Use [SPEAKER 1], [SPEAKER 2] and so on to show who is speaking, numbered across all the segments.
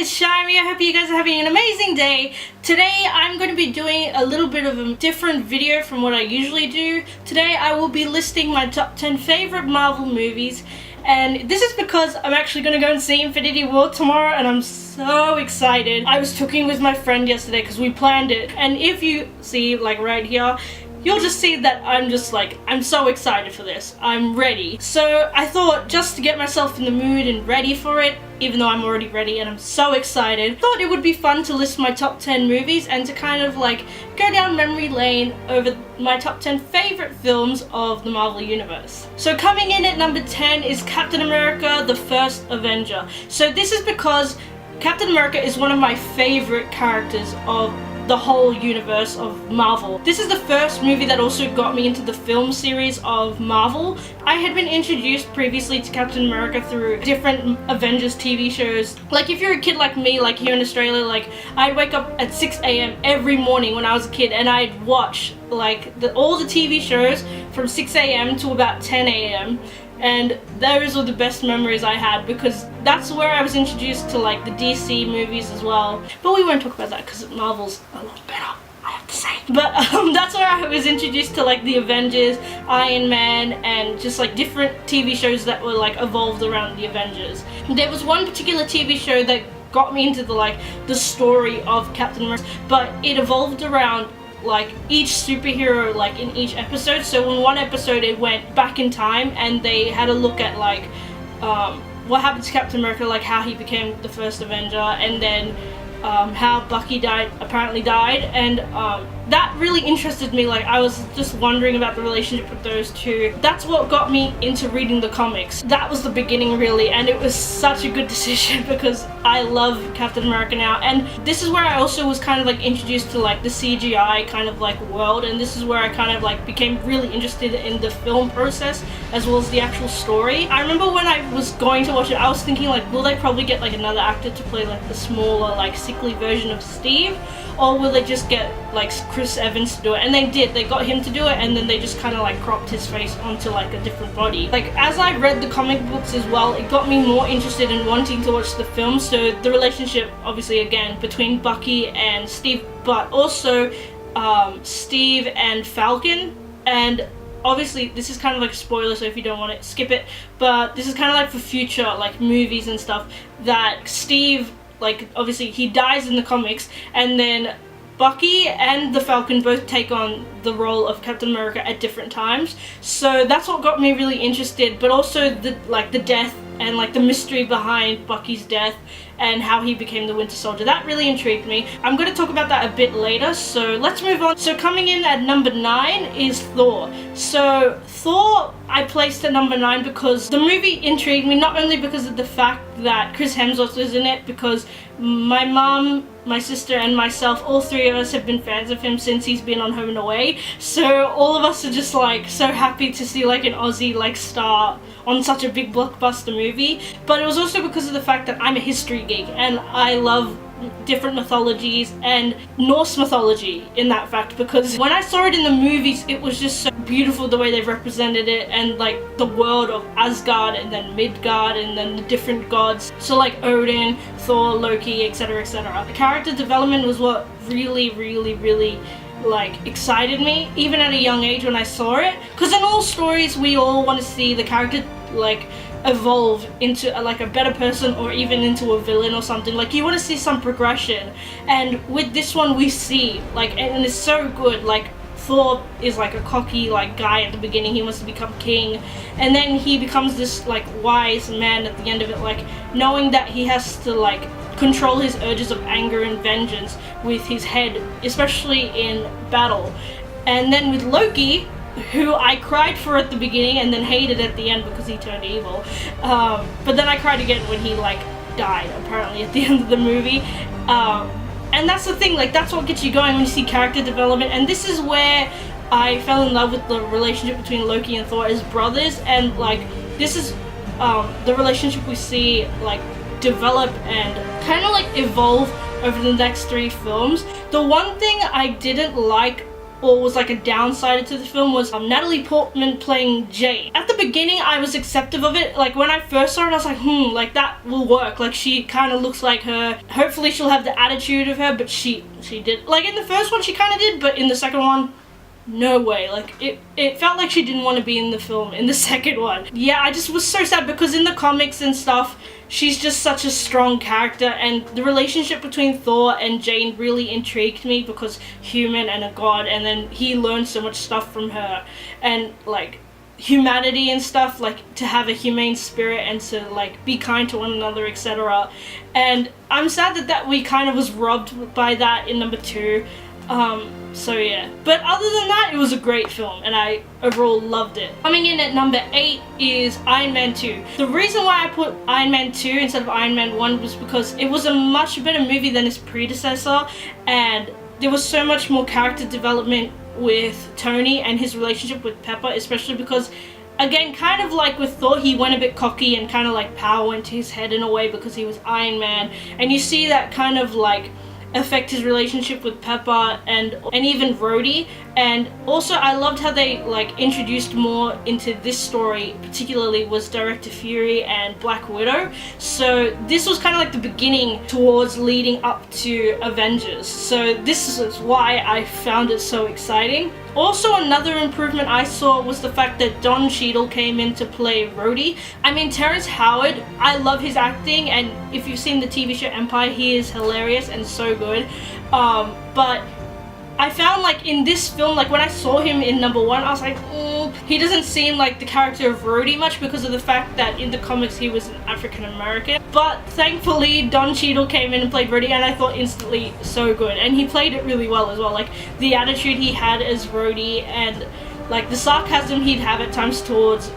[SPEAKER 1] it's Shami. I hope you guys are having an amazing day. Today I'm going to be doing a little bit of a different video from what I usually do. Today I will be listing my top 10 favorite Marvel movies, and this is because I'm actually going to go and see Infinity War tomorrow and I'm so excited. I was talking with my friend yesterday because we planned it, and if you see like right here, you'll just see that I'm so excited for this. I'm ready. So I thought, just to get myself in the mood and ready for it, even though I'm already ready and I'm so excited, thought it would be fun to list my top 10 movies and to kind of like go down memory lane over my top 10 favorite films of the Marvel Universe. So coming in at number 10 is Captain America: The First Avenger. So this is because Captain America is one of my favorite characters of the whole universe of Marvel. This is the first movie that also got me into the film series of Marvel. I had been introduced previously to Captain America through different Avengers TV shows. Like if you're a kid like me, like here in Australia, like I'd wake up at 6 a.m. every morning when I was a kid and I'd watch like all the TV shows from 6 a.m. to about 10 a.m. and those were the best memories I had because that's where I was introduced to like the DC movies as well. But we won't talk about that because Marvel's a lot better, I have to say. But that's where I was introduced to like the Avengers, Iron Man, and just like different TV shows that were like evolved around the Avengers. There was one particular TV show that got me into the story of Captain America, but it evolved around like each superhero like in each episode. So in one episode it went back in time and they had a look at like what happened to Captain America, like how he became the first Avenger, and then how Bucky apparently died, and that really interested me. Like I was just wondering about the relationship with those two. That's what got me into reading the comics. That was the beginning really, and it was such a good decision because I love Captain America now. And this is where I also was kind of like introduced to like the CGI kind of like world, and this is where I kind of like became really interested in the film process as well as the actual story. I remember when I was going to watch it, I was thinking like, will they probably get like another actor to play like the smaller like sickly version of Steve, or will they just get like Chris Evans to do it? And they did. They got him to do it, and then they just kind of like cropped his face onto like a different body. Like as I read the comic books as well, it got me more interested in wanting to watch the film. So the relationship obviously again between Bucky and Steve, but also Steve and Falcon. And obviously this is kind of like a spoiler, so if you don't want it, skip it. But this is kind of like for future like movies and stuff, that Steve, like obviously he dies in the comics, and then Bucky and the Falcon both take on the role of Captain America at different times. So that's what got me really interested, but also the death and like the mystery behind Bucky's death and how he became the Winter Soldier. That really intrigued me. I'm going to talk about that a bit later, so let's move on. So coming in at number 9 is Thor. So Thor I placed at number 9 because the movie intrigued me, not only because of the fact that Chris Hemsworth was in it, because my mom, my sister and myself, all three of us have been fans of him since he's been on Home and Away. So all of us are just like so happy to see like an Aussie like star on such a big blockbuster movie. But it was also because of the fact that I'm a history geek and I love different mythologies and Norse mythology in that fact, because when I saw it in the movies it was just so beautiful the way they've represented it, and like the world of Asgard and then Midgard and then the different gods, so like Odin, Thor, Loki, etc, etc. The character development was what really like excited me even at a young age when I saw it, because in all stories we all want to see the character like evolve into like a better person or even into a villain or something. Like you want to see some progression, and with this one we see like, and it's so good. Like Thor is like a cocky like guy at the beginning, he wants to become king, and then he becomes this like wise man at the end of it, like knowing that he has to like control his urges of anger and vengeance with his head, especially in battle. And then with Loki, who I cried for at the beginning and then hated at the end because he turned evil, but then I cried again when he like died apparently at the end of the movie. And that's the thing, like that's what gets you going when you see character development, and this is where I fell in love with the relationship between Loki and Thor as brothers. And like this is the relationship we see like develop and kind of like evolve over the next 3 films. The one thing I didn't like or was like a downside to the film was Natalie Portman playing Jane. At the beginning I was acceptive of it. Like when I first saw it I was like, like that will work. Like she kind of looks like her. Hopefully she'll have the attitude of her, but she did. Like in the first one she kind of did, but in the second one, no way. Like it felt like she didn't want to be in the film in the second one. Yeah, I just was so sad because in the comics and stuff, she's just such a strong character, and the relationship between Thor and Jane really intrigued me because human and a god, and then he learned so much stuff from her, and like humanity and stuff, like to have a humane spirit and to like be kind to one another, etc. And I'm sad that we kind of was robbed by that in number 2. So yeah, but other than that, it was a great film and I overall loved it. Coming in at number 8 is Iron Man 2. The reason why I put Iron Man 2 instead of Iron Man 1 was because it was a much better movie than its predecessor, and there was so much more character development with Tony and his relationship with Pepper, especially because, again, kind of like with Thor, he went a bit cocky and kind of like power went to his head in a way because he was Iron Man, and you see that kind of like affect his relationship with Pepper and even Rhodey. And also I loved how they like introduced more into this story, particularly was Director Fury and Black Widow. So this was kind of like the beginning towards leading up to Avengers. So this is why I found it so exciting. Also, another improvement I saw was the fact that Don Cheadle came in to play Rhodey. I mean, Terrence Howard, I love his acting, and if you've seen the TV show Empire, he is hilarious and so good. But I found like in this film, like when I saw him in number 1, I was like, he doesn't seem like the character of Rhodey much because of the fact that in the comics he was an African American. But thankfully Don Cheadle came in and played Rhodey, and I thought instantly so good, and he played it really well as well. Like the attitude he had as Rhodey and like the sarcasm he'd have at times towards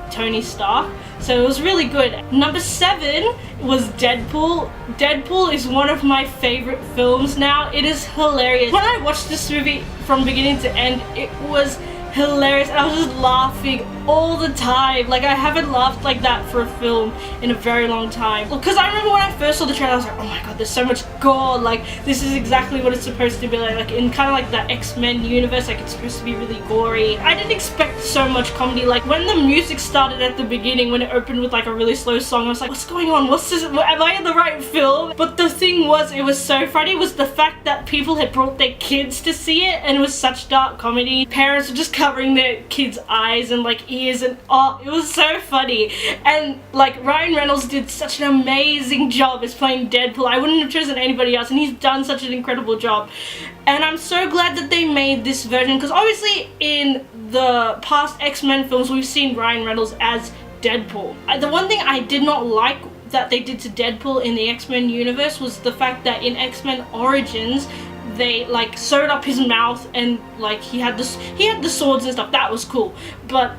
[SPEAKER 1] Tony Stark. So it was really good. Number 7 was Deadpool. Deadpool is one of my favorite films now. It is hilarious. When I watched this movie from beginning to end, it was hilarious. I was just laughing all the time. Like I haven't laughed like that for a film in a very long time. Because I remember when I first saw the trailer, I was like, oh my god, there's so much gore. Like this is exactly what it's supposed to be like. Like in kind of like the X-Men universe, like it's supposed to be really gory. I didn't expect so much comedy. Like when the music started at the beginning, when it opened with like a really slow song, I was like, what's going on? What's this? Am I in the right film? But the thing was, it was so funny was the fact that people had brought their kids to see it, and it was such dark comedy. Parents were just covering their kids' eyes and like ears, and oh, it was so funny. And like Ryan Reynolds did such an amazing job as playing Deadpool. I wouldn't have chosen anybody else, and he's done such an incredible job. And I'm so glad that they made this version, because obviously in the past X-Men films we've seen Ryan Reynolds as Deadpool. The one thing I did not like that they did to Deadpool in the X-Men universe was the fact that in X-Men Origins they like sewed up his mouth, and like he had the swords and stuff. That was cool, but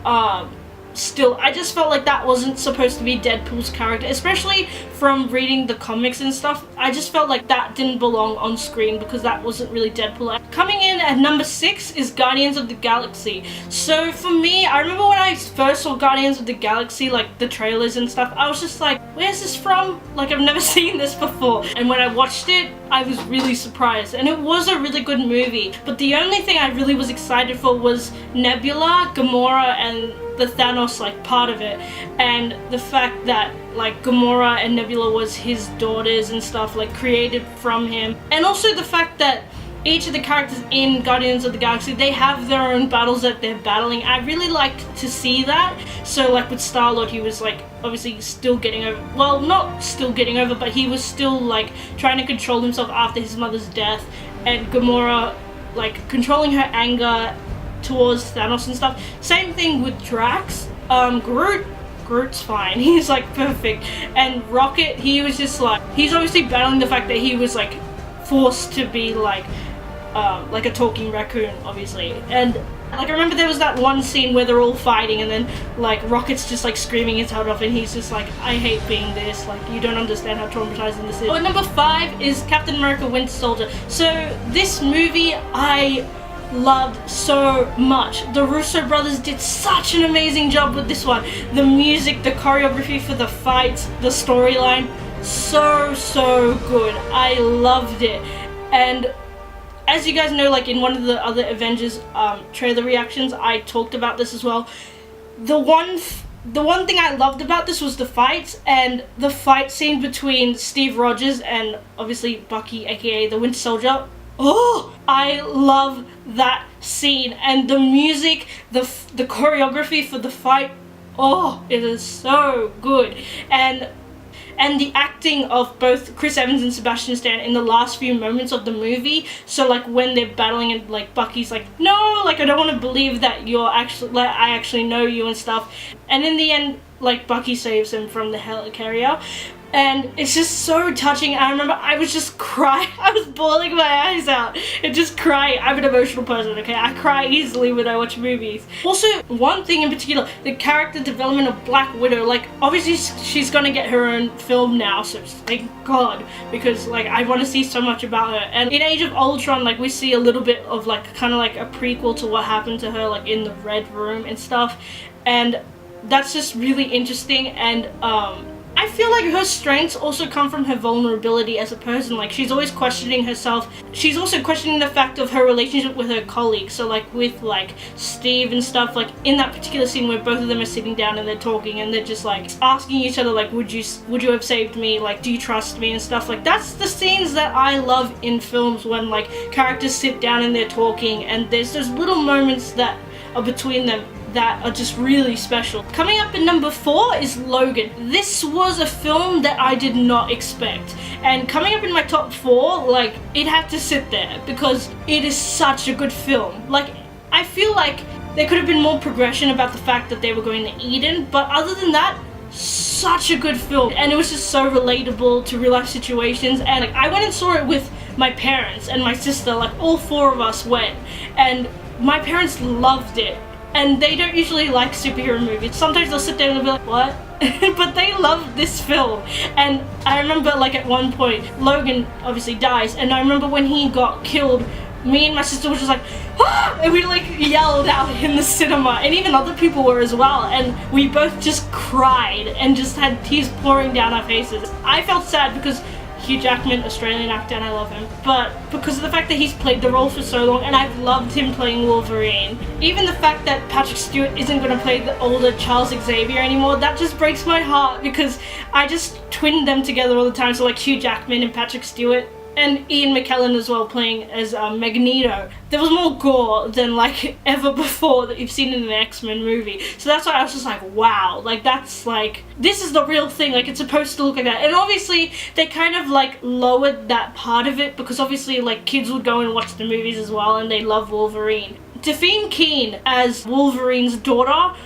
[SPEAKER 1] still, I just felt like that wasn't supposed to be Deadpool's character, especially from reading the comics and stuff. I just felt like that didn't belong on screen because that wasn't really Deadpool. Coming in at number 6 is Guardians of the Galaxy. So for me, I remember when I first saw Guardians of the Galaxy, like the trailers and stuff, I was just like, where's this from? Like I've never seen this before. And when I watched it, I was really surprised, and it was a really good movie. But the only thing I really was excited for was Nebula, Gamora, and the Thanos like part of it, and the fact that like Gamora and Nebula was his daughters and stuff, like created from him, and also the fact that each of the characters in Guardians of the Galaxy, they have their own battles that they're battling. I really liked to see that. So like with Star-Lord, he was like obviously still getting over, well, not still getting over, but he was still like trying to control himself after his mother's death, and Gamora like controlling her anger towards Thanos and stuff. Same thing with Drax. Groot's fine. He's like perfect. And Rocket, he was just like, he's obviously battling the fact that he was like forced to be like a talking raccoon, obviously. And like I remember there was that one scene where they're all fighting, and then like Rocket's just like screaming his head off, and he's just like, I hate being this, like you don't understand how traumatizing this is. But number 5 is Captain America Winter Soldier. So this movie I loved so much. The Russo brothers did such an amazing job with this one. The music, the choreography for the fights, the storyline, so good. I loved it. And as you guys know, like in one of the other Avengers trailer reactions, I talked about this as well. The one thing I loved about this was the fights, and the fight scene between Steve Rogers and obviously Bucky, aka the Winter Soldier. Oh, I love that scene, and the music, the choreography for the fight. Oh, it is so good, and the acting of both Chris Evans and Sebastian Stan in the last few moments of the movie. So like when they're battling and like Bucky's like, no, like I don't want to believe that you're actually, like I actually know you and stuff. And in the end, like Bucky saves him from the helicarrier. And it's just so touching. I remember I was just crying. I was bawling my eyes out and just crying. I'm an emotional person, okay? I cry easily when I watch movies. Also, one thing in particular, the character development of Black Widow. Like, obviously she's gonna get her own film now, so thank God, because like I want to see so much about her. And in Age of Ultron, like we see a little bit of like kind of like a prequel to what happened to her, like in the Red Room and stuff. And that's just really interesting. And I feel like her strengths also come from her vulnerability as a person. Like, she's always questioning herself. She's also questioning the fact of her relationship with her colleagues. So like with like Steve and stuff, like in that particular scene where both of them are sitting down and they're talking and they're just like asking each other like, would you have saved me? Like, do you trust me and stuff. Like, that's the scenes that I love in films, when like characters sit down and they're talking and there's those little moments that are between them that are just really special. Coming up in number 4 is Logan. This was a film that I did not expect, and coming up in my top 4, like, it had to sit there because it is such a good film. Like, I feel like there could have been more progression about the fact that they were going to Eden, but other than that, such a good film. And it was just so relatable to real life situations. And like, I went and saw it with my parents and my sister. Like, all 4 of us went, and my parents loved it. And they don't usually like superhero movies. Sometimes they'll sit there and they'll be like, what? But they love this film. And I remember like at one point, Logan obviously dies, and I remember when he got killed, me and my sister was just like, ah! And we like yelled out in the cinema, and even other people were as well, and we both just cried and just had tears pouring down our faces. I felt sad because Hugh Jackman, Australian actor, and I love him, but because of the fact that he's played the role for so long, and I've loved him playing Wolverine. Even the fact that Patrick Stewart isn't going to play the older Charles Xavier anymore, that just breaks my heart, because I just twinned them together all the time. So like Hugh Jackman and Patrick Stewart, and Ian McKellen as well playing as Magneto. There was more gore than like ever before that you've seen in an X-Men movie. So that's why I was just like, wow, like that's like, this is the real thing, like it's supposed to look like that. And obviously they kind of like lowered that part of it, because obviously like kids would go and watch the movies as well, and they love Wolverine. Dafine Keen as Wolverine's daughter,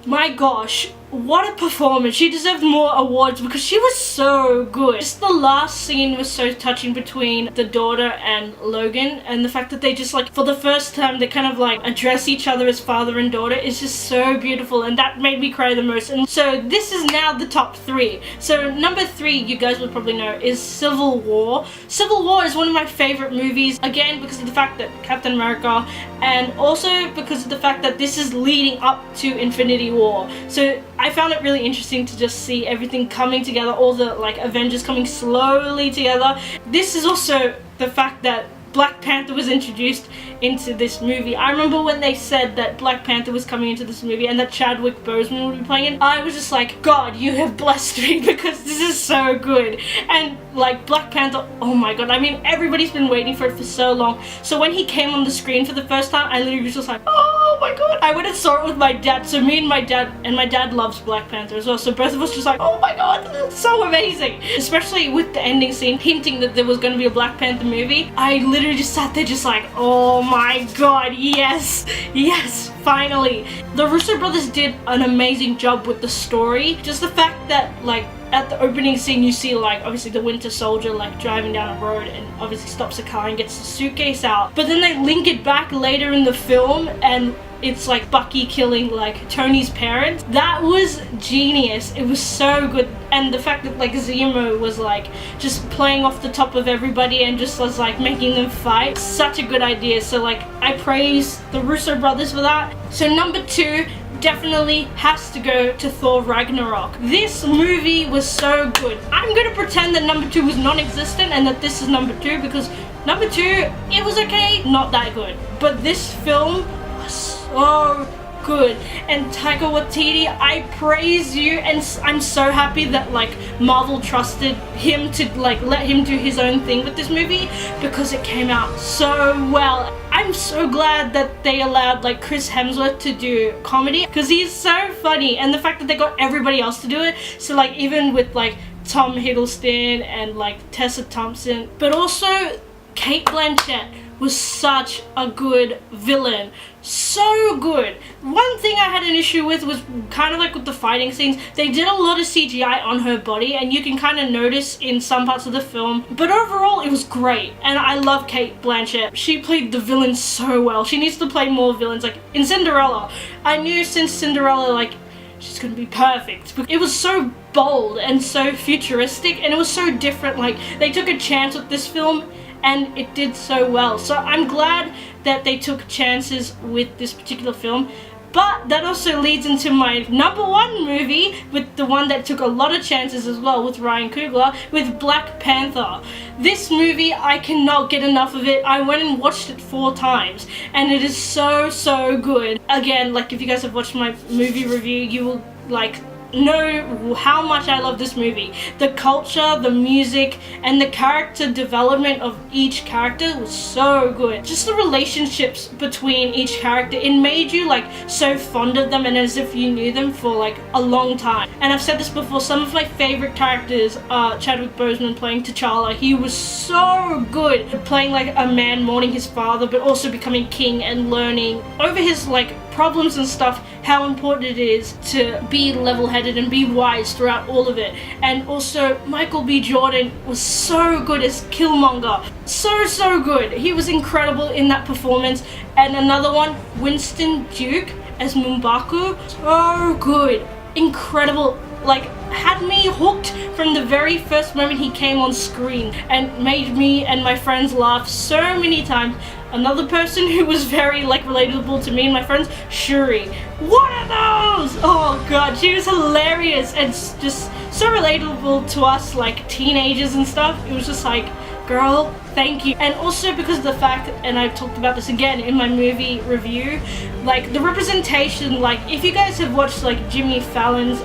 [SPEAKER 1] my gosh, what a performance. She deserved more awards because she was so good. Just the last scene was so touching between the daughter and Logan, and the fact that they just like, for the first time, they kind of like address each other as father and daughter is just so beautiful, and that made me cry the most. And so this is now the top 3. So number 3, you guys would probably know, is Civil War. Civil War is one of my favorite movies, again because of the fact that Captain America, and also because of the fact that this is leading up to Infinity War. So I found it really interesting to just see everything coming together, all the like Avengers coming slowly together. This is also the fact that Black Panther was introduced into this movie. I remember when they said that Black Panther was coming into this movie and that Chadwick Boseman would be playing it, I was just like, God, you have blessed me, because this is so good. And like Black Panther, oh my god, I mean everybody's been waiting for it for so long. So when he came on the screen for the first time, I literally was just like, oh my god. I went and saw it with my dad, so me and my dad loves Black Panther as well, so both of us just like, oh my god, this is so amazing. Especially with the ending scene hinting that there was going to be a Black Panther movie, I literally just sat there just like, oh my god, yes, yes, finally. The Russo brothers did an amazing job with the story. Just the fact that like at the opening scene you see like obviously the Winter Soldier like driving down a road and obviously stops a car and gets the suitcase out, but then they link it back later in the film and it's like Bucky killing like Tony's parents. That was genius. It was so good. And the fact that like Zemo was like just playing off the top of everybody and just was like making them fight, such a good idea. So like I praise the Russo brothers for that. So number 2, definitely has to go to Thor Ragnarok. This movie was so good. I'm gonna pretend that number 2 was non-existent and that this is number 2, because number 2, it was okay, not that good. But this film was so good. And Taika Waititi, I praise you, and I'm so happy that like Marvel trusted him to like let him do his own thing with this movie, because it came out so well. I'm so glad that they allowed like Chris Hemsworth to do comedy, because he's so funny, and the fact that they got everybody else to do it, so like even with like Tom Hiddleston and like Tessa Thompson, but also Cate Blanchett was such a good villain. So good. One thing I had an issue with was kind of like with the fighting scenes. They did a lot of CGI on her body, and you can kind of notice in some parts of the film, but overall it was great, and I love Cate Blanchett. She played the villain so well. She needs to play more villains. Like in Cinderella, I knew since Cinderella, like, she's gonna be perfect. It was so bold and so futuristic, and it was so different. Like, they took a chance with this film, and it did so well. So I'm glad that they took chances with this particular film. But that also leads into my number 1 movie, with the one that took a lot of chances as well, with Ryan Coogler, with Black Panther. This movie, I cannot get enough of it. I went and watched it 4 times, and it is so, so good. Again, like, if you guys have watched my movie review, you will like know how much I love this movie. The culture, the music, and the character development of each character was so good. Just the relationships between each character, it made you like so fond of them and as if you knew them for like a long time. And I've said this before, some of my favorite characters are Chadwick Boseman playing T'Challa. He was so good at playing like a man mourning his father, but also becoming king and learning over his like problems and stuff, how important it is to be level-headed and be wise throughout all of it. And also Michael B. Jordan was so good as Killmonger. So good. He was incredible in that performance. And another one, Winston Duke as M'Baku. So good. Incredible. Like, had me hooked from the very first moment he came on screen, and made me and my friends laugh so many times. Another person who was very like relatable to me and my friends, Shuri. What are those? Oh god, she was hilarious and just so relatable to us like teenagers and stuff. It was just like, girl, thank you. And also because of the fact, and I've talked about this again in my movie review, like the representation, like if you guys have watched like Jimmy Fallon's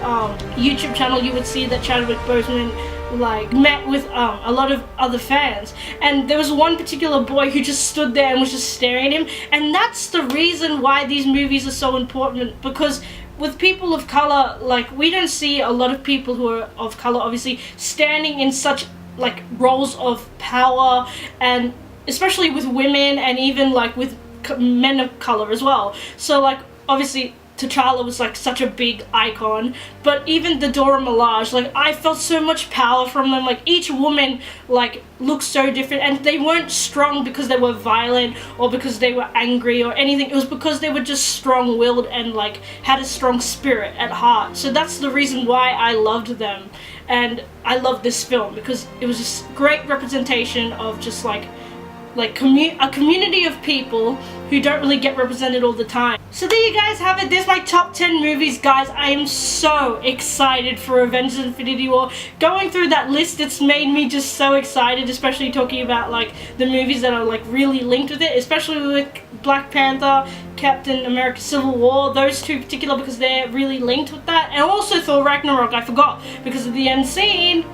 [SPEAKER 1] YouTube channel, you would see that Chadwick Boseman like met with a lot of other fans, and there was one particular boy who just stood there and was just staring at him. And that's the reason why these movies are so important, because with people of color, like we don't see a lot of people who are of color obviously standing in such like roles of power, and especially with women and even like with men of color as well. So like obviously T'Challa was like such a big icon, but even the Dora Milaje, like I felt so much power from them. Like each woman like looked so different, and they weren't strong because they were violent or because they were angry or anything. It was because they were just strong-willed and like had a strong spirit at heart. So that's the reason why I loved them, and I love this film because it was just great representation of just like a community of people who don't really get represented all the time. So there you guys have it. There's my top 10 movies, guys. I am so excited for Avengers Infinity War. Going through that list, it's made me just so excited, especially talking about like the movies that are like really linked with it, especially with Black Panther, Captain America Civil War, those two particular, because they're really linked with that. And also Thor Ragnarok, I forgot, because of the end scene.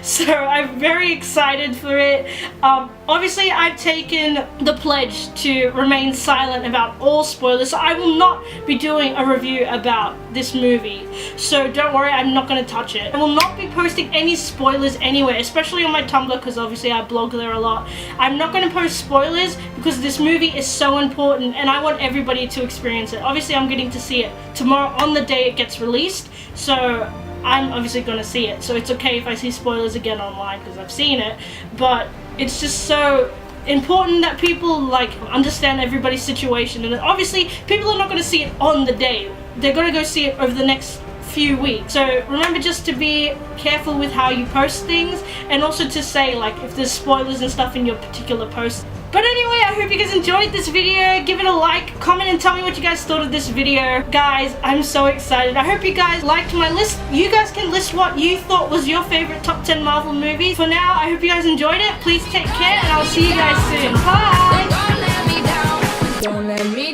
[SPEAKER 1] So I'm very excited for it. Obviously I've taken the pledge to remain silent about all spoilers, so I will not be doing a review about this movie. So don't worry, I'm not going to touch it. I will not be posting any spoilers anywhere, especially on my Tumblr, because obviously I blog there a lot. I'm not going to post spoilers because this movie is so important and I want everybody to experience it. Obviously I'm getting to see it tomorrow on the day it gets released, so I'm obviously going to see it. So it's okay if I see spoilers again online because I've seen it, but it's just so important that people like understand everybody's situation. And obviously people are not going to see it on the day. They're going to go see it over the next few weeks. So remember just to be careful with how you post things, and also to say like if there's spoilers and stuff in your particular post, But anyway, I hope you guys enjoyed this video. Give it a like, comment, and tell me what you guys thought of this video. Guys, I'm so excited. I hope you guys liked my list. You guys can list what you thought was your favorite top 10 Marvel movies. For now, I hope you guys enjoyed it. Please take care, and I'll see you guys soon. Bye!
[SPEAKER 2] Don't let me